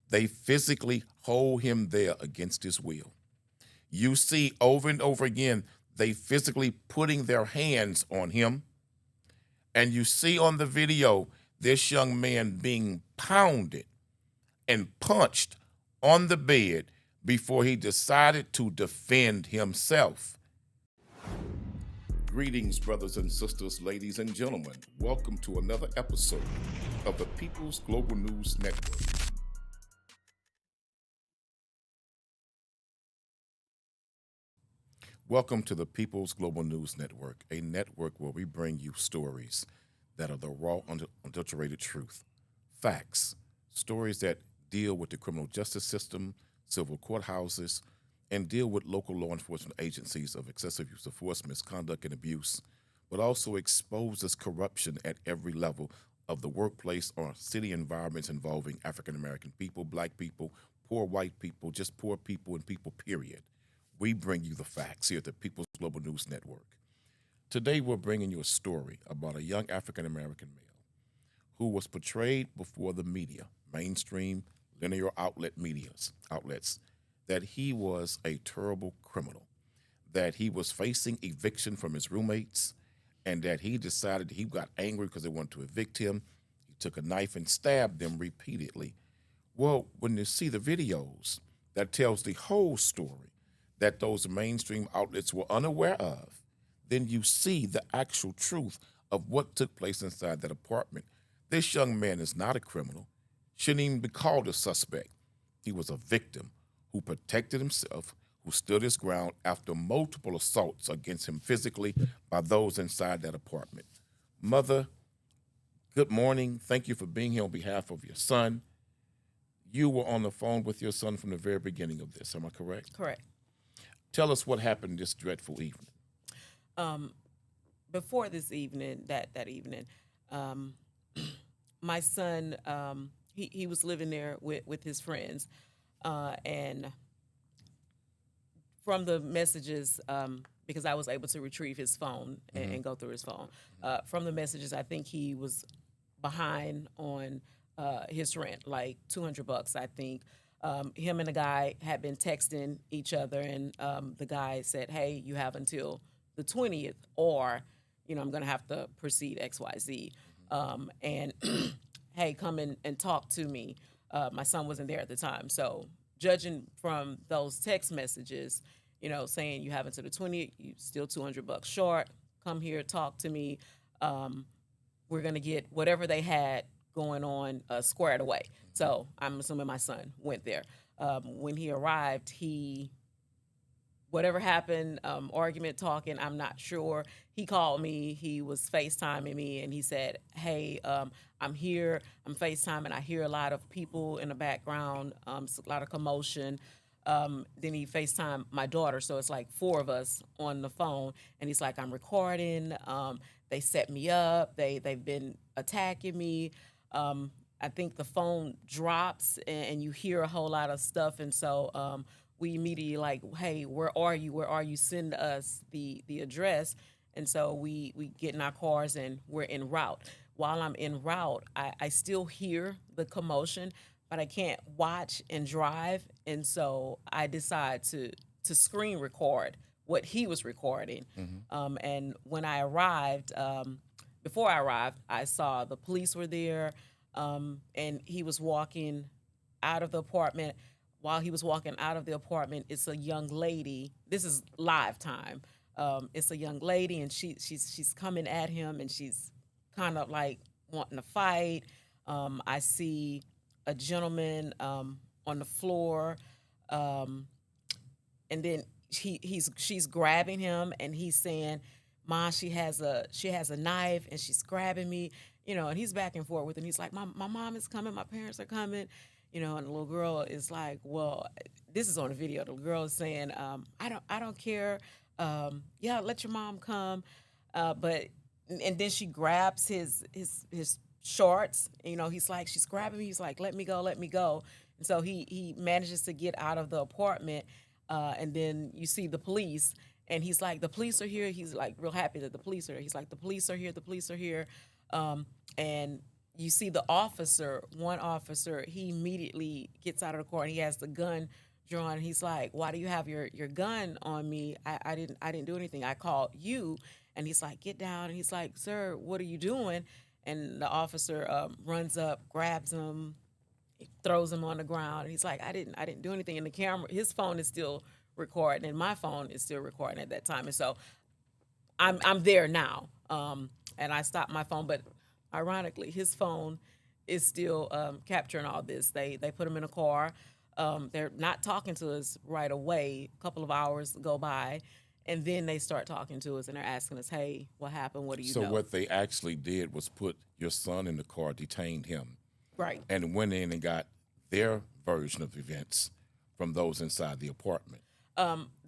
They physically hold him there against his will. You see over and over again, they physically putting their hands on him. And you see on the video this young man being pounded and punched on the bed before he decided to defend himself. Greetings, brothers and sisters, ladies and gentlemen. Welcome to another episode of the People's Global News Network. Welcome to the People's Global News Network, a network where we bring you stories that are the raw, unadulterated truth, facts, stories that deal with the criminal justice system, civil courthouses, and deal with local law enforcement agencies of excessive use of force, misconduct, and abuse, but also exposes corruption at every level of the workplace or city environments involving African American people, black people, poor white people, just poor people and people, period. We bring you the facts here at the People's Global News Network. Today, we're bringing you a story about a young African American male who was portrayed before the media, mainstream, linear outlets, that he was a terrible criminal, that he was facing eviction from his roommates, and that he decided he got angry because they wanted to evict him. He took a knife and stabbed them repeatedly. Well, when you see the videos, that tells the whole story that those mainstream outlets were unaware of, then you see the actual truth of what took place inside that apartment. This young man is not a criminal, shouldn't even be called a suspect. He was a victim who protected himself, who stood his ground after multiple assaults against him physically by those inside that apartment. Mother, good morning. Thank you for being here on behalf of your son. You were on the phone with your son from the very beginning of this, am I correct? Correct. Tell us what happened this dreadful evening. Before this evening, that evening, um, my son, he was living there with his friends, and from the messages, because I was able to retrieve his phone and go through his phone, from the messages, I think he was behind on his rent, like $200, I think. Him and the guy had been texting each other, and the guy said, "Hey, you have until the 20th, or I'm going to have to proceed XYZ. And hey, come in and talk to me." My son wasn't there at the time, so judging from those text messages, saying you have until the 20th, you still $200 short. Come here, talk to me. We're gonna get whatever they had going on squared away. So I'm assuming my son went there. When he arrived, whatever happened, argument, talking, I'm not sure. He called me. He was FaceTiming me, and he said, "Hey, I'm here. I'm FaceTiming. I hear a lot of people in the background, a lot of commotion." Then he FaceTimed my daughter, so it's like four of us on the phone, and he's like, "I'm recording. They set me up. They've been attacking me." I think the phone drops, and you hear a whole lot of stuff, and so we immediately like, "Hey, where are you? Where are you? Send us the address." And so we get in our cars and we're en route. While I'm en route, I still hear the commotion, but I can't watch and drive. And so I decide to screen record what he was recording. And when I arrived, before I arrived, I saw the police were there, and he was walking out of the apartment. While he was walking out of the apartment, it's a young lady. This is live time. It's a young lady, and she's coming at him, and she's kind of like wanting to fight. I see a gentleman on the floor, um, and then she's grabbing him, and he's saying, "Ma, she has a knife, and she's grabbing me." And he's back and forth with him. He's like, my mom is coming, my parents are coming. And the little girl is like, well, this is on the video. The girl is saying, I don't care. Yeah, let your mom come. But and then she grabs his shorts. He's like, she's grabbing me. He's like, let me go, let me go. And so he manages to get out of the apartment. And then you see the police, and he's like, the police are here. He's like real happy that the police are here. He's like, the police are here. The police are here. And you see the officer, one officer, he immediately gets out of the car and he has the gun drawn. He's like, "Why do you have your gun on me? I didn't do anything. I called you." And he's like, "Get down." And he's like, "Sir, what are you doing?" And the officer runs up, grabs him, throws him on the ground, and he's like, "I didn't do anything." And the camera, his phone is still recording, and my phone is still recording at that time. And so I'm there now, and I stopped my phone, but ironically, his phone is still capturing all this. They put him in a car. They're not talking to us right away. A couple of hours go by, and then they start talking to us, and they're asking us, "Hey, what happened? What do you So know?" what they actually did was put your son in the car, detained him, Right. and went in and got their version of events from those inside the apartment.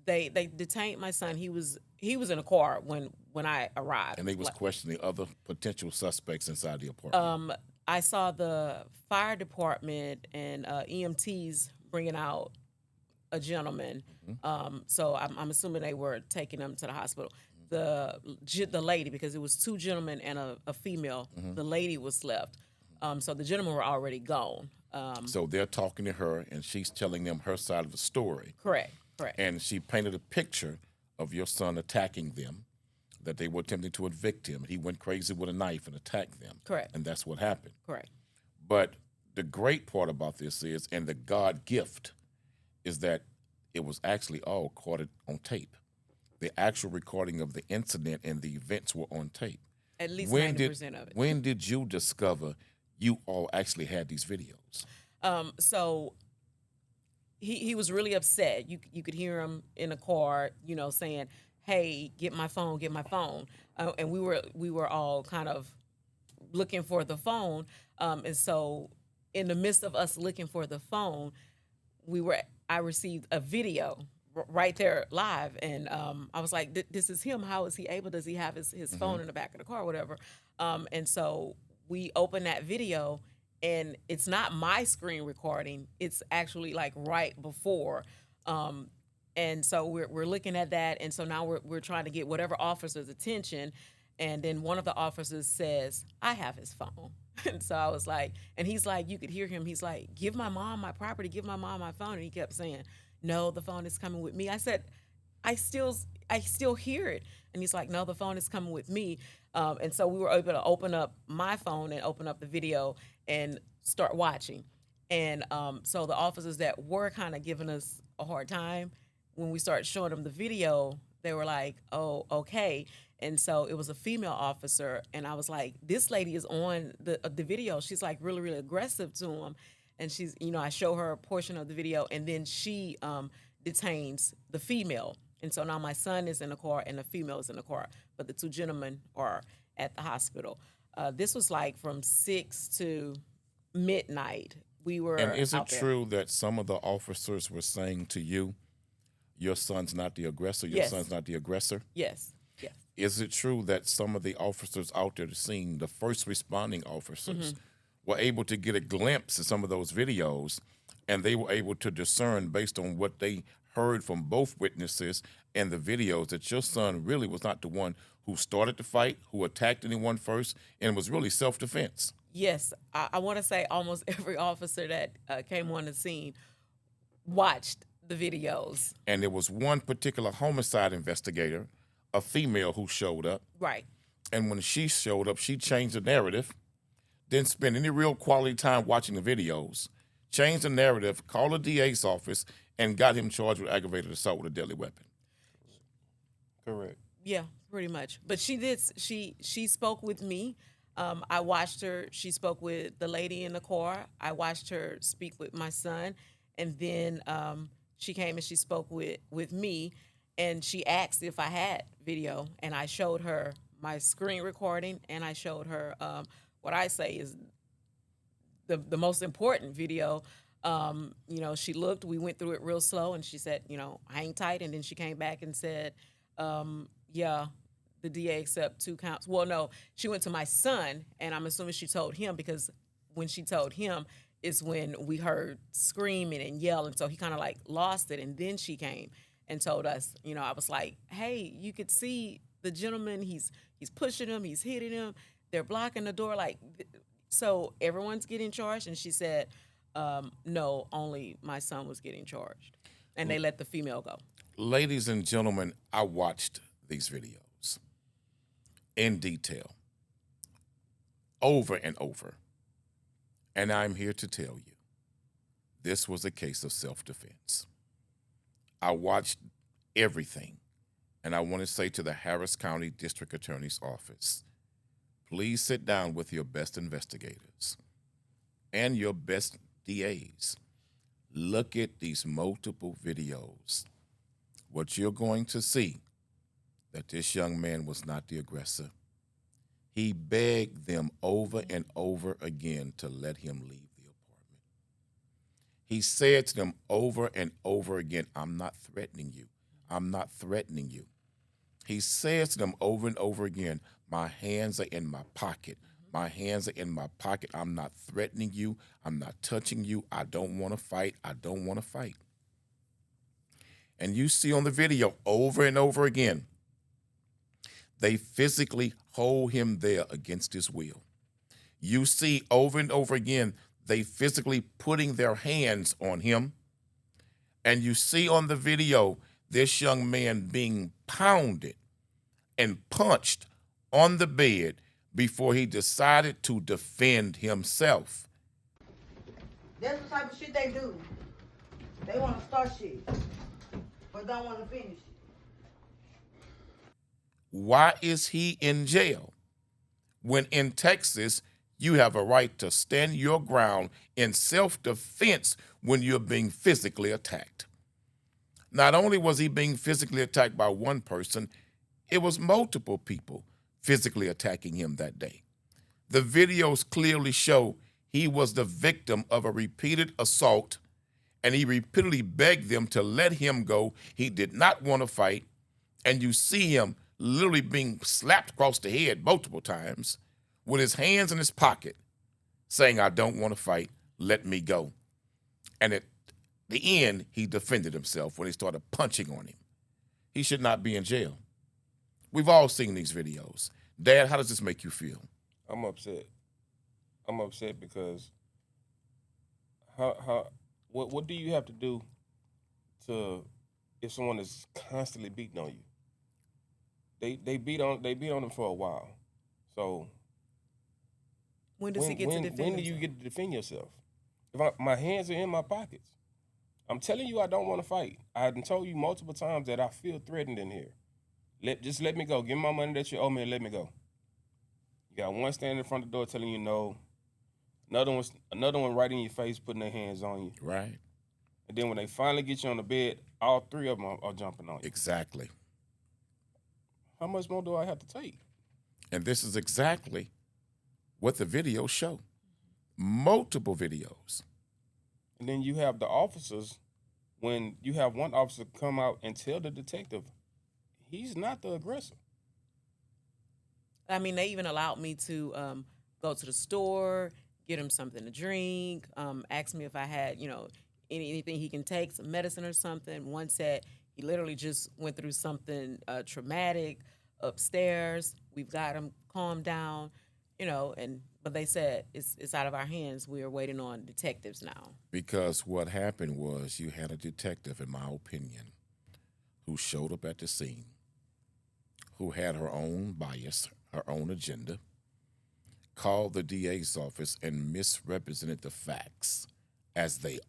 They detained my son. He was in a car when I arrived. And they was Like, questioning other potential suspects inside the apartment. I saw the fire department and EMTs bringing out a gentleman. So I'm assuming they were taking him to the hospital. The lady, because it was two gentlemen and a female. The lady was left. So the gentlemen were already gone. So they're talking to her, and she's telling them her side of the story. Correct. Correct. And she painted a picture of your son attacking them, that they were attempting to evict him. He went crazy with a knife and attacked them. Correct. And that's what happened. Correct. But the great part about this is, and the God gift, is that it was actually all caught on tape. The actual recording of the incident and the events were on tape. At least 90% of it. When did you discover you all actually had these videos? So he was really upset. You could hear him in the car, saying, "Hey, get my phone, get my phone." And we were all kind of looking for the phone. And so in the midst of us looking for the phone, I received a video right there live, and I was like, "This is him. How is he able? Does he have his phone in the back of the car, or whatever?" And so we opened that video, and it's not my screen recording. It's actually like right before. And so we're looking at that, and so now we're trying to get whatever officer's attention. And then one of the officers says, "I have his phone." And so I was like, and he's like, you could hear him. He's like, "Give my mom my property, give my mom my phone." And he kept saying, "No, the phone is coming with me." I said, I still hear it. And he's like, "No, the phone is coming with me." And so we were able to open up my phone and open up the video and start watching. And so the officers that were kind of giving us a hard time, when we started showing them the video, they were like, "Oh, okay." And so it was a female officer, and I was like, "This lady is on the video. She's like really, really aggressive to him." And she's, I show her a portion of the video, and then she detains the female. And so now my son is in the car and the female is in the car, but the two gentlemen are at the hospital. This was like from 6 to midnight. We were And is it out there. true that some of the officers were saying to you, your son's not the aggressor, your Yes. son's not the aggressor? Yes. Yes. Is it true that some of the officers out there at the scene, the first responding officers, were able to get a glimpse of some of those videos, and they were able to discern based on what they heard from both witnesses and the videos that your son really was not the one who started the fight, who attacked anyone first, and was really self-defense? Yes, I want to say almost every officer that came on the scene watched the videos. And there was one particular homicide investigator, a female, who showed up. Right. And when she showed up, she changed the narrative, didn't spend any real quality time watching the videos, changed the narrative, called the DA's office, and got him charged with aggravated assault with a deadly weapon. Correct. Yeah, pretty much. But she did. She spoke with me. I watched her. She spoke with the lady in the car. I watched her speak with my son, and then she came and she spoke with me, and she asked if I had video, and I showed her my screen recording, and I showed her what I say is the most important video. She looked. We went through it real slow, and she said, "Hang tight." And then she came back and said, "Yeah, the DA accept 2 counts." Well, no, she went to my son, and I'm assuming she told him, because when she told him is when we heard screaming and yelling. So he kind of like lost it, and then she came and told us. I was like, "Hey, you could see the gentleman. He's pushing him. He's hitting him. They're blocking the door. Like, So everyone's getting charged, and she said, no, only my son was getting charged, and they let the female go. Ladies and gentlemen, I watched these videos in detail over and over, and I'm here to tell you this was a case of self-defense. I watched everything, and I want to say to the Harris County District Attorney's Office, please sit down with your best investigators and your best DAs. Look at these multiple videos. What you're going to see, that this young man was not the aggressor. He begged them over and over again to let him leave the apartment. He said to them over and over again, I'm not threatening you. I'm not threatening you. He says to them over and over again, my hands are in my pocket. My hands are in my pocket. I'm not threatening you. I'm not touching you. I don't want to fight. I don't want to fight. And you see on the video over and over again, they physically hold him there against his will. You see over and over again, they physically putting their hands on him. And you see on the video, this young man being pounded and punched on the bed before he decided to defend himself. That's the type of shit they do. They want to start shit, but don't want to finish it. Why is he in jail? When in Texas, you have a right to stand your ground in self-defense when you're being physically attacked. Not only was he being physically attacked by one person, it was multiple people physically attacking him that day. The videos clearly show he was the victim of a repeated assault, and he repeatedly begged them to let him go. He did not want to fight, and you see him literally being slapped across the head multiple times with his hands in his pocket, saying, I don't want to fight, let me go. And at the end, he defended himself when he started punching on him. He should not be in jail. We've all seen these videos. Dad, how does this make you feel? I'm upset. I'm upset because what do you have to do to if someone is constantly beating on you? They beat on him for a while. So When does he get to defend when do you himself? get to defend yourself? My hands are in my pockets. I'm telling you I don't want to fight. I done told you multiple times that I feel threatened in here. Just let me go. Give me my money that you owe me and let me go. You got one standing in front of the door telling you no. Another one right in your face putting their hands on you. Right. And then when they finally get you on the bed, all three of them are jumping on you. Exactly. How much more do I have to take? And this is exactly what the videos show. Multiple videos. And then you have the officers, when you have one officer come out and tell the detective, he's not the aggressor. I mean, they even allowed me to go to the store, get him something to drink, asked me if I had, anything he can take, some medicine or something. One said he literally just went through something traumatic upstairs. We've got him calmed down, but they said it's out of our hands. We are waiting on detectives now. Because what happened was you had a detective, in my opinion, who showed up at the scene, who had her own bias, her own agenda, called the DA's office and misrepresented the facts as they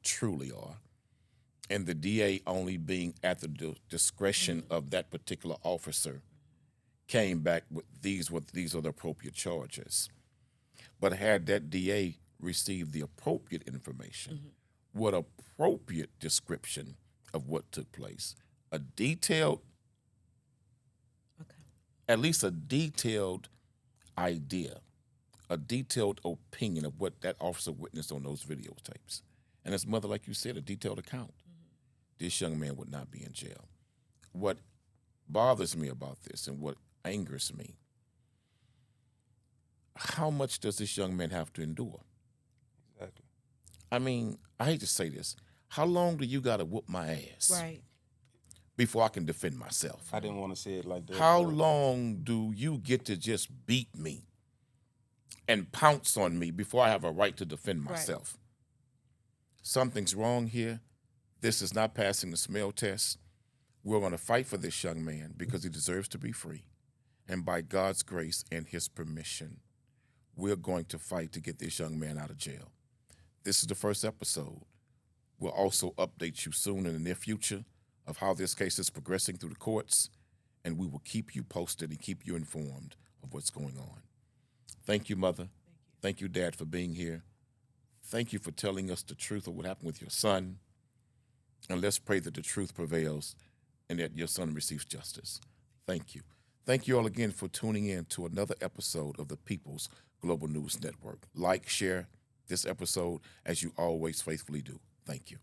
truly are. And the DA, only being at the discretion of that particular officer, came back with these are the appropriate charges. But had that DA received the appropriate information, what appropriate description of what took place, at least a detailed idea, a detailed opinion of what that officer witnessed on those videotapes. And his mother, like you said, a detailed account. This young man would not be in jail. What bothers me about this and what angers me, how much does this young man have to endure? Exactly. I mean, I hate to say this. How long do you got to whoop my ass Right. before I can defend myself? I didn't want to say it like that. How but long do you get to just beat me and pounce on me before I have a right to defend myself. Something's wrong here. This is not passing the smell test. We're going to fight for this young man because he deserves to be free. And by God's grace and his permission, we're going to fight to get this young man out of jail. This is the first episode. We'll also update you soon in the near future of how this case is progressing through the courts, and we will keep you posted and keep you informed of what's going on. Thank you, Mother. Thank you, Dad, for being here. Thank you for telling us the truth of what happened with your son. And let's pray that the truth prevails and that your son receives justice. Thank you. Thank you all again for tuning in to another episode of the People's Global News Network. Like, share this episode as you always faithfully do. Thank you.